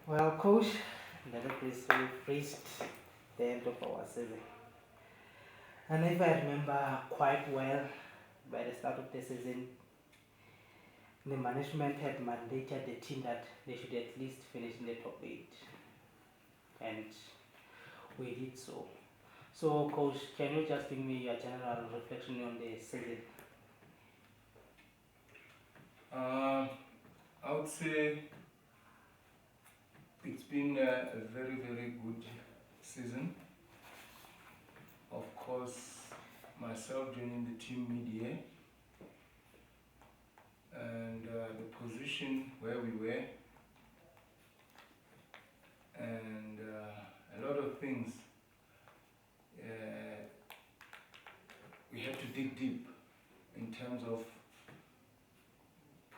Well, coach, that is we reached the end of our season. And if I remember quite well, by the start of the season, the management had mandated the team that they should at least finish in the top 8. And we did so. So, coach, can you just give me your general reflection on the season? Uh, I would say it's been a very, very good season. Of course, myself joining the team mid-year and the position where we were and a lot of things. Uh, we had to dig deep in terms of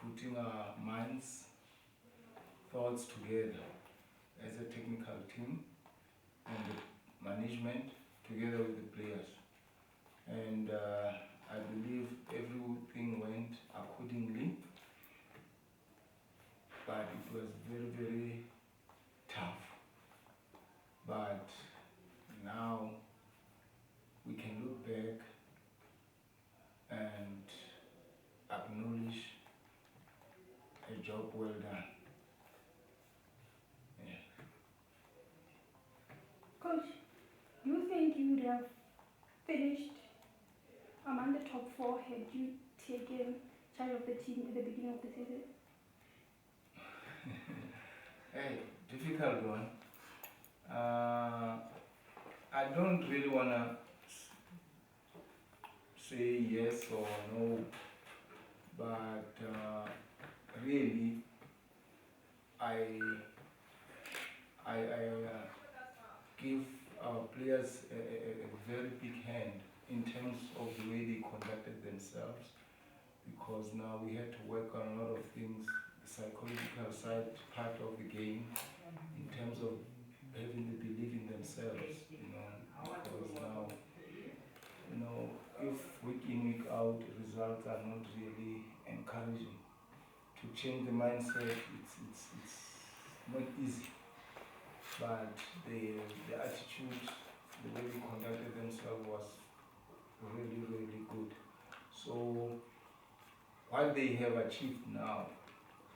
putting our minds, thoughts together as a technical team and the management together with the players. And I believe everything went accordingly, but it was very, very tough. But now we can look back and acknowledge a job well done. Yeah. Coach, do you think you would have finished among the top four had you taken charge of the team at the beginning of the season? Hey, difficult one. I don't really want to say yes or no, but really, I give our players a very big hand in terms of the way they conducted themselves, because now we had to work on a lot of things, the psychological side part of the game, in terms of having the belief in themselves, because now, if week in, week out, results are not really encouraging. To change the mindset, it's not easy, but the attitude, the way they conducted themselves was really, really good. So what they have achieved now,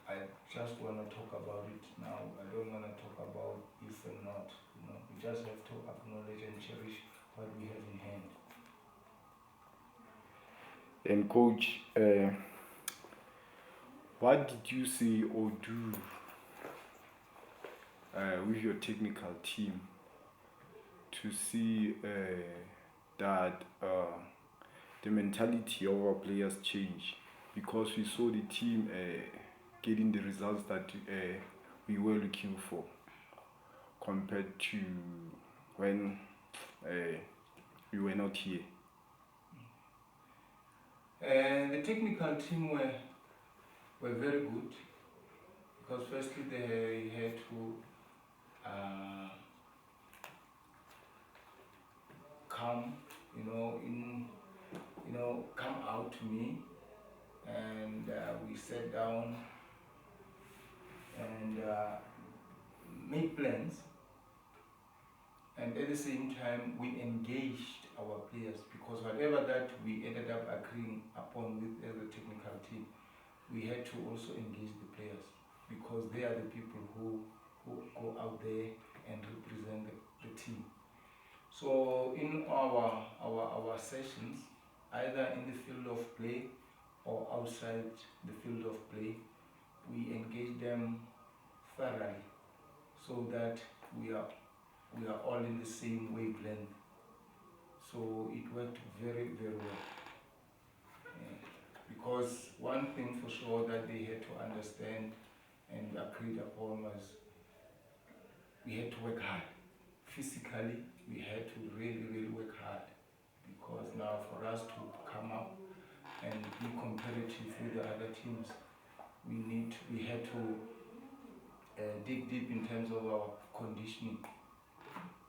I just want to talk about it now. I don't want to talk about if and not. We just have to acknowledge and cherish what we have in hand. And coach, what did you say or do with your technical team to see that the mentality of our players change? Because we saw the team getting the results that we were looking for compared to when we were not here. The technical team were very good, because firstly they had to come, come out to me, and we sat down and made plans, and at the same time we engaged our players, because whatever that we ended up agreeing upon with as a technical team, we had to also engage the players, because they are the people who go out there and represent the team. So in our sessions, either in the field of play or outside the field of play, we engage them thoroughly, so that we are all in the same wavelength. So it worked very, very well. Because one thing for sure that they had to understand and agreed upon was we had to work hard. Physically, we had to really, really work hard, because now for us to come up and be competitive with the other teams, we had to dig deep in terms of our conditioning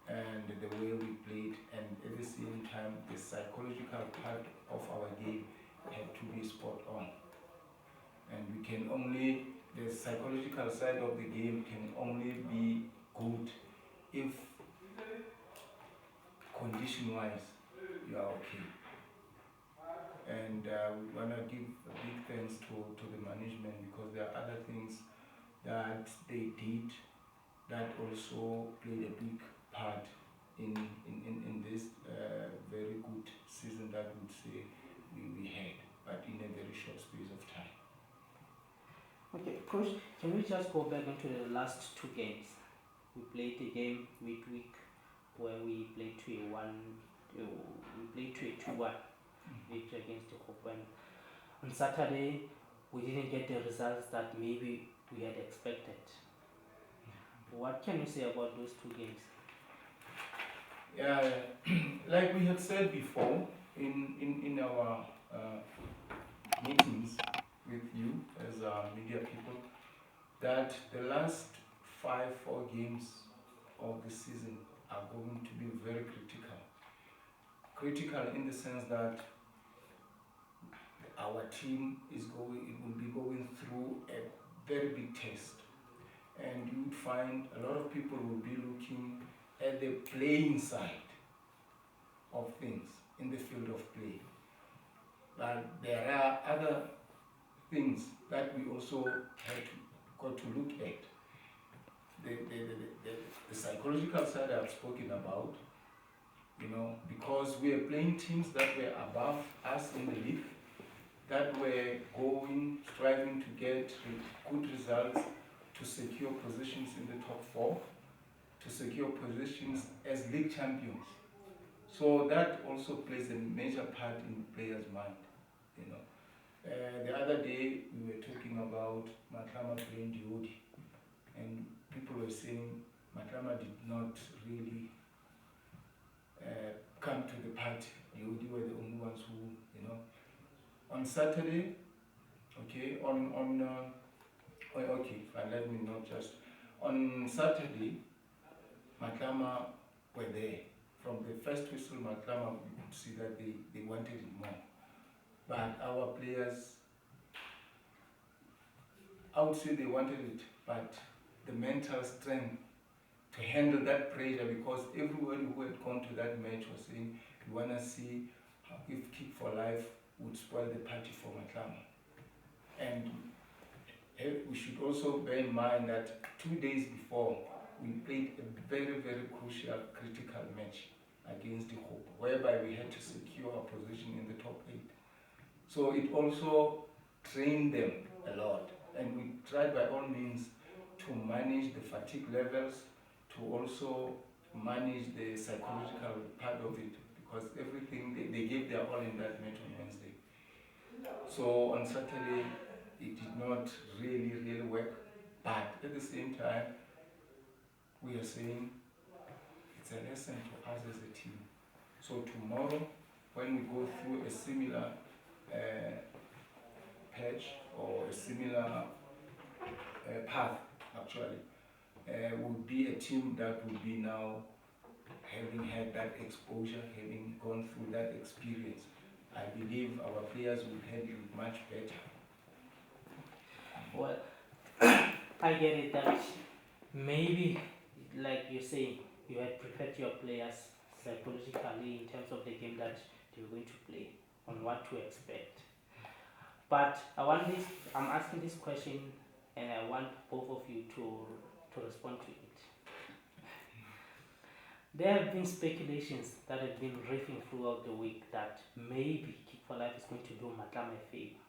and the way we played, and at the same time the psychological part of our game had to be spot on. And we can only the psychological side of the game can only be good if condition-wise you are okay. And we want to give a big thanks to the management, because there are other things that they did that also played a big part in this very good season that we would say we had, but in a very short space of time. Okay, Coach, can we just go back into the last two games? We played a game midweek where we played to a 2-1 victory against the Hope. And on Saturday, we didn't get the results that maybe we had expected. What can you say about those two games? Yeah, like we had said before in our meetings with you as media people, that the last 4 games of the season are going to be very critical. Critical in the sense that our team will be going through a very big test, and you would find a lot of people will be looking at the playing side of things in the field of play. But there are other things that we also got to look at. The psychological side I've spoken about, because we are playing teams that were above us in the league, that were striving to get good results to secure positions in the top 4, to secure positions as league champions. So that also plays a major part in the player's mind. The other day we were talking about Matlama playing Diodi, and people were saying Matlama did not really come to the party. Diodi were the only ones who, on Saturday, let me not just. On Saturday, Matlama were there. From the first whistle, Matlama, you could see that they wanted it more. But our players, I would say they wanted it, but the mental strength to handle that pressure, because everybody who had gone to that match was saying, we want to see if Kick4Life would spoil the party for Matlama. And we should also bear in mind that 2 days before, we played a very, very crucial, critical match against the Hope, whereby we had to secure our position in the top 8. So it also trained them a lot, and we tried by all means to manage the fatigue levels, to also manage the psychological part of it, because everything, they gave their all in that match on Wednesday. So on Saturday, it did not really, really work, but at the same time, we are saying it's a lesson to us as a team. So tomorrow, when we go through a similar patch or a similar path, actually, would be a team that would be now having had that exposure, having gone through that experience. I believe our players would handle it much better. Well, I get it that maybe, like you say, you had prepared your players psychologically in terms of the game that they were going to play, on what to expect. But I'm asking this question, and I want both of you to respond to it. There have been speculations that have been riffing throughout the week that maybe Kick4Life is going to do Matlama a favor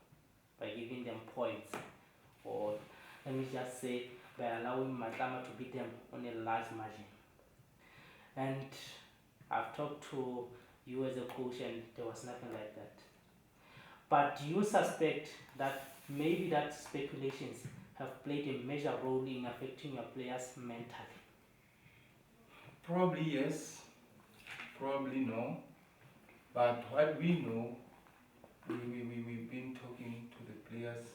by giving them points, or let me just say, by allowing Matlama to beat them on a large margin. And I've talked to you as a coach, and there was nothing like that. But do you suspect that maybe that speculations have played a major role in affecting your players mentally? Probably yes, probably no. But what we know, we've been talking to the players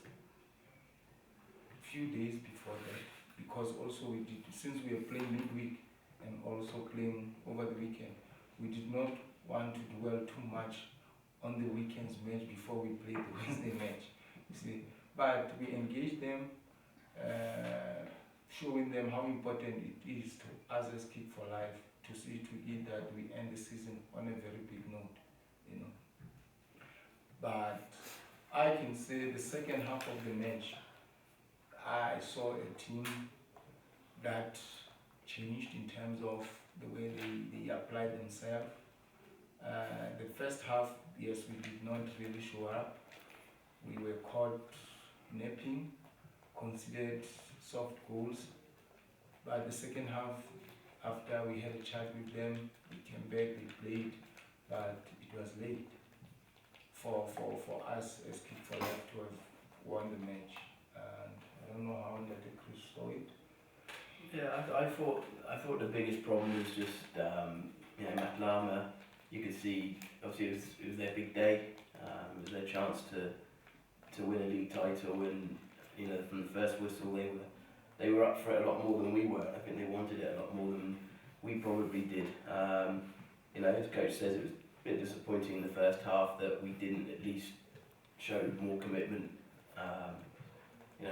a few days before that, because also since we are playing midweek and also playing over the weekend, we did not want to dwell too much on the weekend's match before we played the Wednesday match, you see. But we engaged them, showing them how important it is to us as Kick4Life to see to it that we end the season on a very big note, you know. But I can say the second half of the match, I saw a team that changed in terms of the way they applied themselves. The first half, yes, we did not really show up. We were caught napping, considered soft goals. But the second half, after we had a chat with them, we came back, we played, but it was late for us as Kick4Life to have won the match. And I don't know how that Chris saw it. Yeah, I thought the biggest problem was just Matlama. You could see obviously it was their big day. It was their chance to win a league title, and from the first whistle they were up for it a lot more than we were. I think they wanted it a lot more than we probably did. As coach says, it was a bit disappointing in the first half that we didn't at least show more commitment.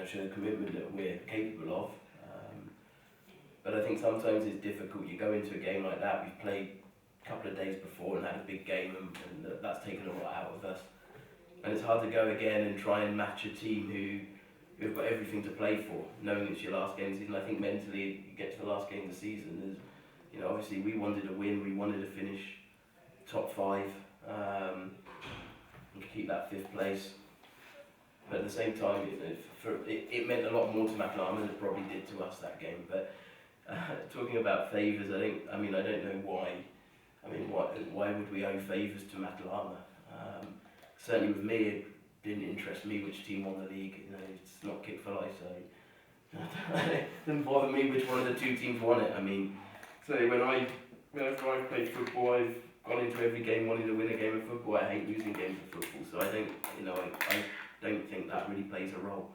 Show the commitment that we're capable of. But I think sometimes it's difficult. You go into a game like that. We've played a couple of days before and had a big game, and that's taken a lot out of us. And it's hard to go again and try and match a team who've got everything to play for, knowing it's your last game of the season. I think mentally, you get to the last game of the season, obviously we wanted to win, we wanted to finish top 5, and keep that 5th place. But at the same time, it meant a lot more to Matlama than it probably did to us that game. But talking about favours, I don't know why. Why would we owe favours to Matlama? Certainly with me, it didn't interest me which team won the league. It's not Kick4Life, so it didn't bother me which one of the 2 teams won it. Whenever I've played football, I've gone into every game wanting to win a game of football. I hate losing games of football, so I don't think that really plays a role.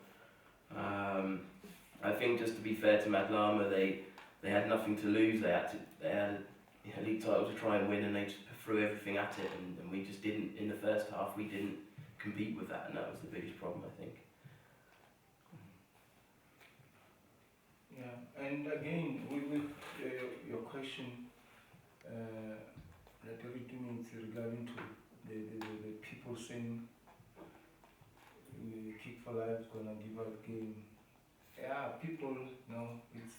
I think just to be fair to Matlama, they had nothing to lose. They had a league title to try and win, and they just threw everything at it, and we just didn't. In the first half, we didn't compete with that, and that was the biggest problem, I think. Yeah, and again, with your question, regarding to the people saying Kick4Life is gonna give up game. Yeah, people, it's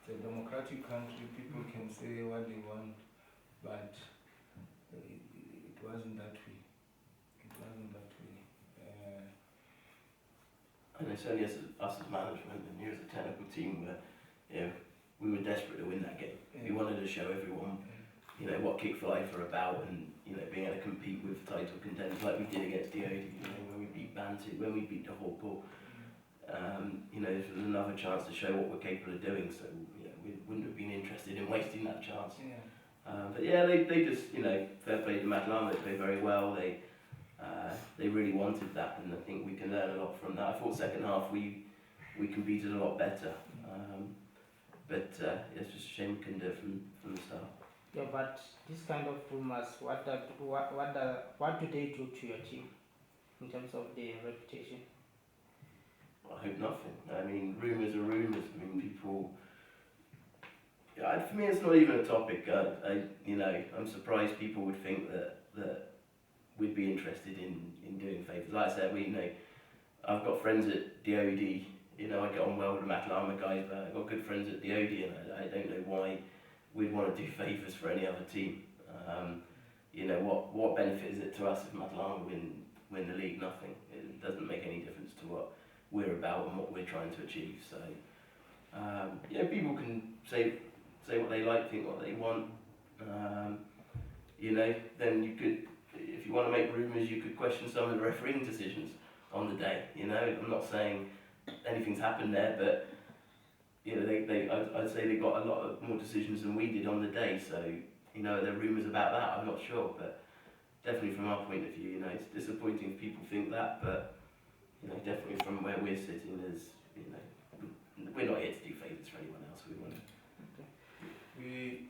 a democratic country. People can say what they want, but it wasn't that way. It wasn't that way. And it's only us as management and you as a technical team where we were desperate to win that game. Yeah. We wanted to show everyone what Kick4Life are about, and being able to compete with title contenders like we did against DOD, when we beat Bantu, when we beat the Hawkball. This was another chance to show what we're capable of doing, so we wouldn't have been interested in wasting that chance. Yeah. They just, fair play to Matlama, they played very well. They really wanted that, and I think we can learn a lot from that. I thought second half we competed a lot better, but it's just a shame we couldn't do it from the start. Yeah, but this kind of rumors, what do they do to your team in terms of their reputation? I hope nothing. Rumours are rumours. People. For me, it's not even a topic. I'm surprised people would think that we'd be interested in doing favours. Like I said, I've got friends at DOD. I get on well with the Matlama guys, but I've got good friends at DOD, and I don't know why we'd want to do favours for any other team. What benefit is it to us if Matlama win the league? Nothing. It doesn't make any difference to what we're about and what we're trying to achieve. So, people can say what they like, think what they want. Then you could, if you want to make rumours, you could question some of the refereeing decisions on the day. I'm not saying anything's happened there, but I'd say they got a lot of more decisions than we did on the day. So, there are rumours about that. I'm not sure, but definitely from our point of view, it's disappointing if people think that, but definitely from where we're sitting, we're not here to do favours for anyone else. We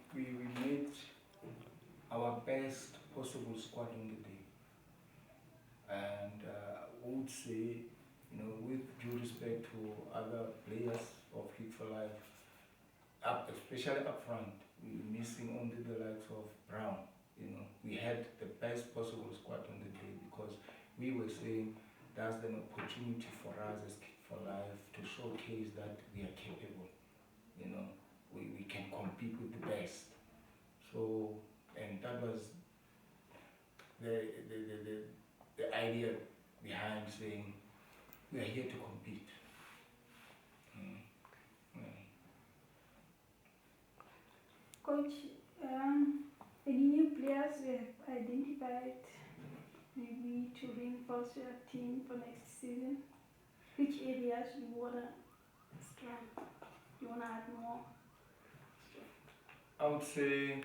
made our best possible squad on the day, and I would say, with due respect to other players of Kick4Life, especially up front, we were missing only the likes of Brown. You know, we had the best possible squad on the day because we were saying that's an opportunity for us as Kick4Life to showcase that we are capable. You know, we can compete with the best. So, and that was the idea behind saying we are here to compete. Coach, any new players you have identified maybe to reinforce your team for next season? Which areas you want to strengthen? You want to add more? I would say,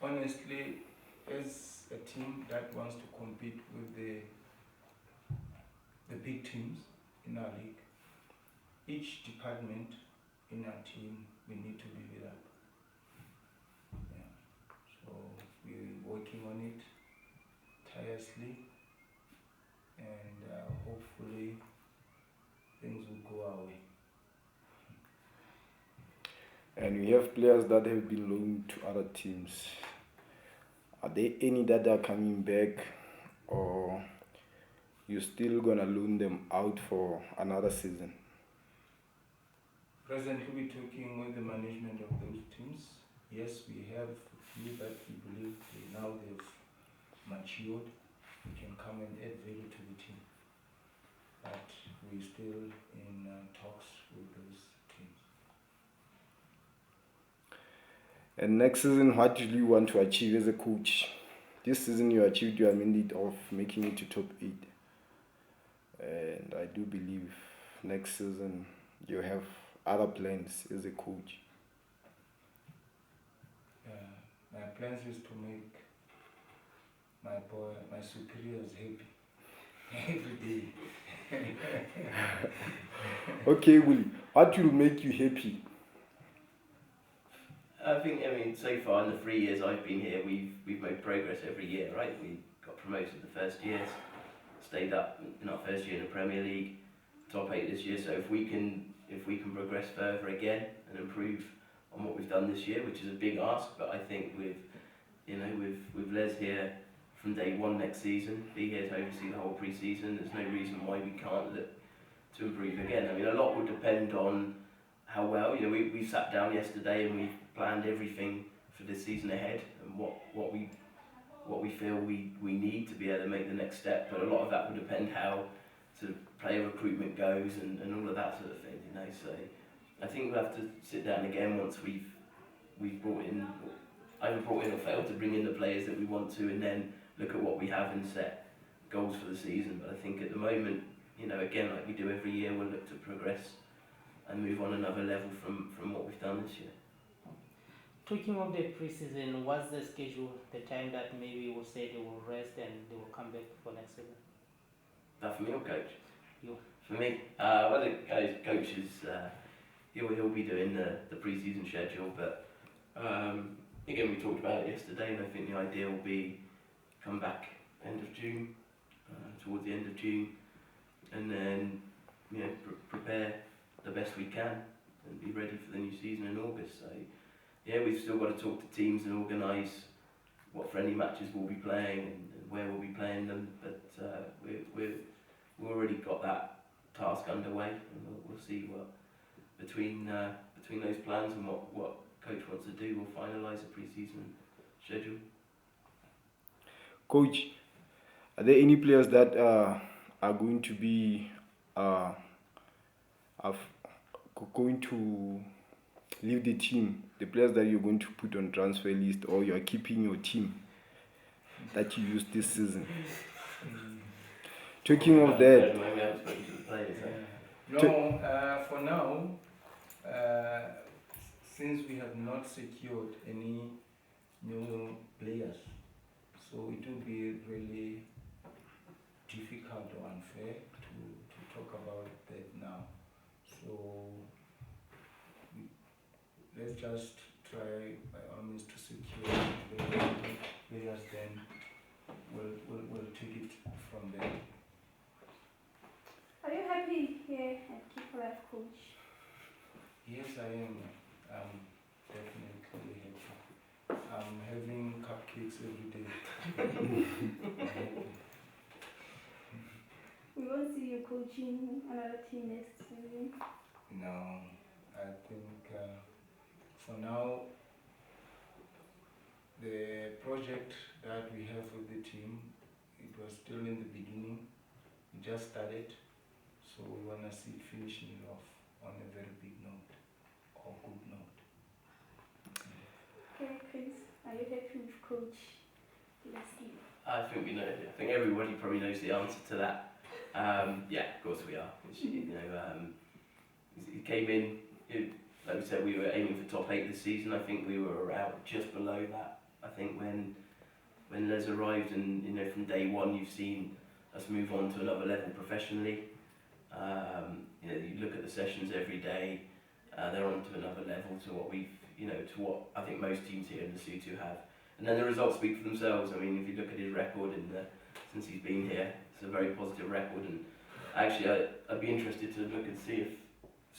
honestly, as a team that wants to compete with the big teams in our league, each department in our team, we need to build it up. Yeah. So we're working on it tirelessly, and hopefully things will go our way. And we have players that have been loaned to other teams. Are there any that are coming back, or you're still gonna loan them out for another season? Presently, we're talking with the management of those teams. Yes, we have a few that we believe they've matured. We can come and add value to the team. But we're still in talks with those teams. And next season, what do you want to achieve as a coach? This season you achieved your mandate of making it to top 8. And I do believe next season you have other plans as a coach. My plans is to make my superiors happy every day. Okay, Willie, what will make you happy? I mean, so far in the 3 years I've been here, we've made progress every year, right? We got promoted the first year, stayed up in our first year in the Premier League, top 8 this year. So if we can progress further again and improve on what we've done this year, which is a big ask, but I think with Les here from day one next season, be here to oversee the whole pre-season, there's no reason why we can't look to improve again. I mean, a lot will depend on how well, we sat down yesterday and we planned everything for this season ahead and what we feel we need to be able to make the next step, but a lot of that will depend how sort of player recruitment goes and all of that sort of thing, so I think we'll have to sit down again once we've either brought in or failed to bring in the players that we want to, and then look at what we have and set goals for the season. But I think at the moment, again, like we do every year, we'll look to progress and move on another level from what we've done this year. Talking of the pre-season, what's the schedule, the time that maybe we'll say they will rest and they will come back for next season? That for me or coach? You. For me, well, the coach is he'll be doing the pre-season schedule, but again, we talked about it yesterday, and I think the idea will be come back end of June, towards the end of June, and then prepare the best we can and be ready for the new season in August. So yeah, we've still got to talk to teams and organise what friendly matches we'll be playing and where we'll be playing them, but we've already got that task underway, and we'll see what between those plans and what coach wants to do, we'll finalise a pre-season schedule. Coach, are there any players that are going to be going to leave the team? The players that you're going to put on transfer list, or you are keeping your team that you used this season? Talking of that. No, for now, since we have not secured any new players, so it will be really difficult or unfair to talk about that now. So let's just try by all means to secure players, then we'll take it from there. Are you happy life coach? Yes, I am. Definitely happy. I'm having cupcakes every day. I'm happy. We won't see you coaching another team next season. No, I think for now, the project that we have with the team, it was still in the beginning. We just started, so we want to see it finishing it off on a very big note or good note. Okay, Chris, are you happy with Coach Leslie? I think we know. I think everybody probably knows the answer to that. Yeah, of course we are. He came in. Like we said, we were aiming for top 8 this season. I think we were around just below that. I think when Les arrived, and from day one, you've seen us move on to another level professionally. You look at the sessions every day. They're on to another level to what to what I think most teams here in the Sutu have. And then the results speak for themselves. I mean, if you look at his record since he's been here, it's a very positive record. And actually, I'd be interested to look and see if,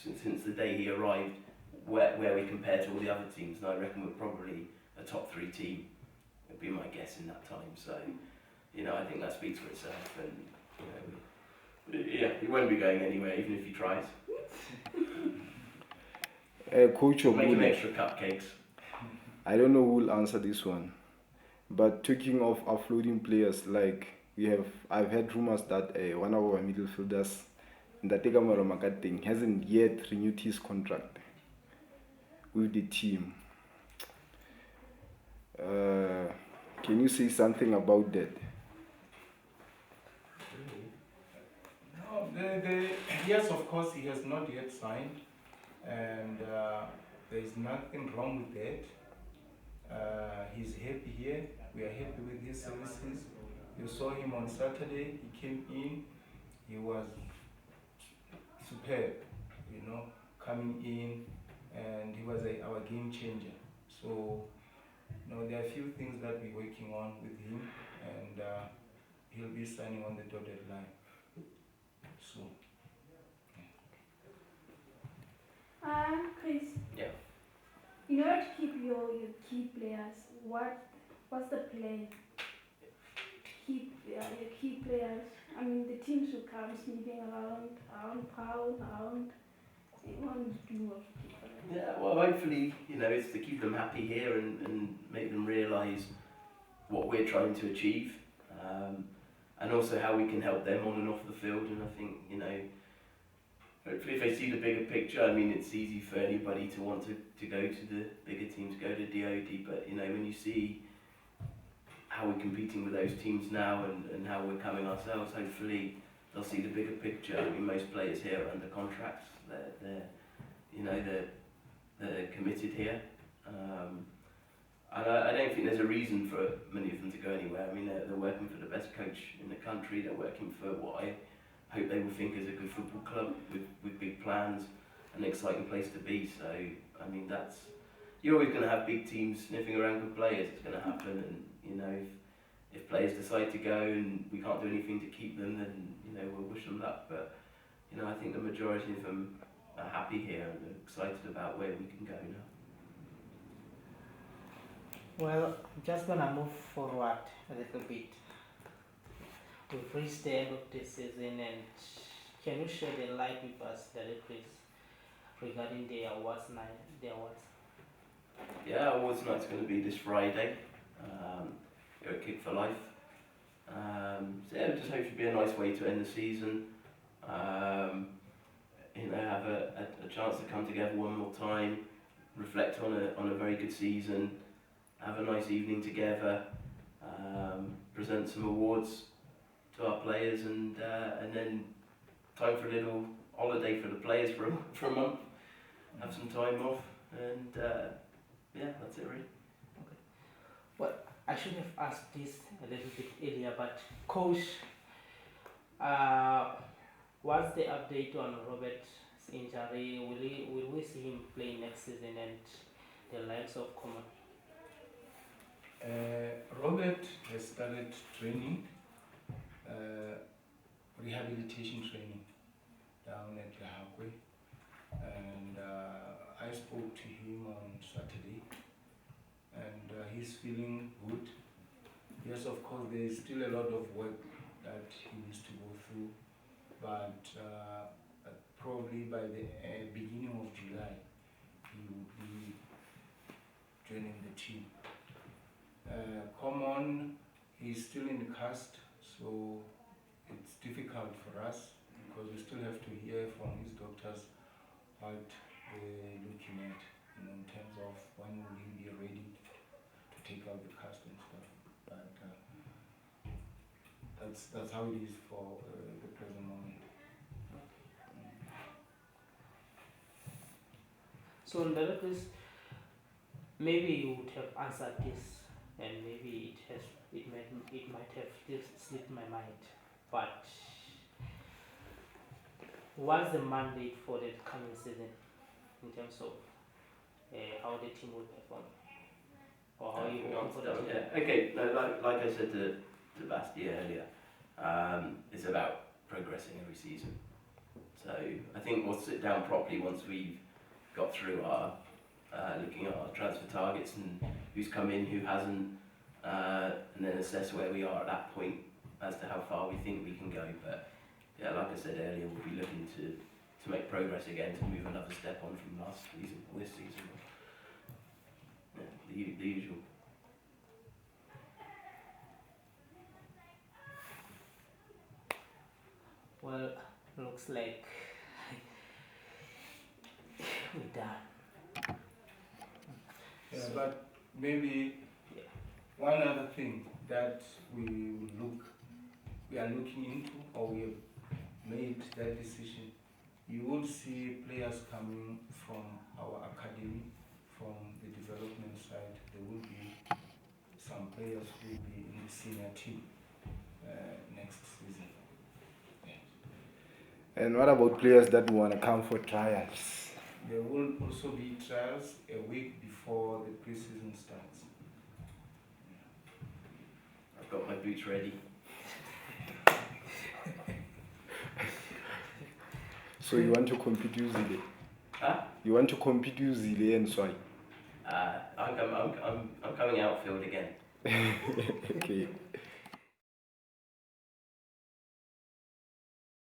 since the day he arrived, where we compare to all the other teams. And I reckon we're probably a top 3 team. Would be my guess in that time. So, I think that speaks for itself. And he won't be going anywhere, even if he tries. Coach of Make him Bullock, extra cupcakes. I don't know who will answer this one, but talking of offloading players, like I've heard rumors that one of our midfielders, Ndateka Makating, hasn't yet renewed his contract with the team. Can you say something about that? No, yes, of course, he has not yet signed, and there is nothing wrong with that. He's happy here. We are happy with his services. You saw him on Saturday. He came in. He was superb, coming in, and he was our game changer. So, there are a few things that we're working on with him, and he'll be signing on the dotted line. So. Chris. Yeah. In order to keep your key players, what's the plan? Keep your key players. I mean, the teams who come sniffing around town, around. They want to do what to keep them. Yeah, well, hopefully, it's to keep them happy here and make them realise what we're trying to achieve, and also how we can help them on and off the field. And I think, hopefully if they see the bigger picture, I mean, it's easy for anybody to want to go to the bigger teams, go to DOD, but, when you see how we're competing with those teams now and how we're coming ourselves, hopefully they'll see the bigger picture. I mean, most players here are under contracts. They're committed here. And I don't think there's a reason for many of them to go anywhere. I mean, they're working for the best coach in the country. They're working for what I hope they will think is a good football club with big plans, an exciting place to be. So, I mean, you're always going to have big teams sniffing around good players. It's going to happen, and if players decide to go and we can't do anything to keep them, then we'll wish them luck. But I think the majority of them are happy here and are excited about where we can go now. Well, I'm just gonna move forward a little bit. We've reached the end of the season, and can you shed a light with us, please, regarding the awards night? Yeah, awards night's going to be this Friday. Go at Kick4Life. Just hope it'll be a nice way to end the season. Have a chance to come together one more time, reflect on a very good season, have a nice evening together, present some awards to our players, and then time for a little holiday for the players for a month, have some time off, and that's it really. Okay. Well, I should have asked this a little bit earlier, but Coach, what's the update on Robert's injury? Will we see him play next season, and the likes of Common? Robert has started training, rehabilitation training down at Lahakwe. and I spoke to him on Saturday, and he's feeling good. Yes, of course, there is still a lot of work that he needs to go through, but probably by the beginning of July, he will be joining the team. Common, he's still in the cast, so it's difficult for us because we still have to hear from his doctors what they're looking at, in terms of when will he be ready to take out the cast and stuff. But that's how it is for the present moment. So in the case, maybe you would have answered this, and maybe it might have just slipped my mind. But what's the mandate for the coming season in terms of how the team will perform, or how you hope for the team? Yeah. Okay. No, like I said to Basti earlier, it's about progressing every season. So I think we'll sit down properly once we've got through our looking at our transfer targets and who's come in, who hasn't, and then assess where we are at that point as to how far we think we can go. But yeah, like I said earlier, we'll be looking to make progress again, to move another step on from last season or this season. Yeah, the usual. Well, looks like we're done. Yeah, but maybe one other thing that we are looking into, or we have made that decision. You will see players coming from our academy, from the development side. There will be some players who will be in the senior team next season. And what about players that want to come for trials? There will also be trials a week before the preseason starts. I've got my boots ready. So you want to compete usually? Huh? You want to compete usually and so on? I'm coming outfield again. Okay.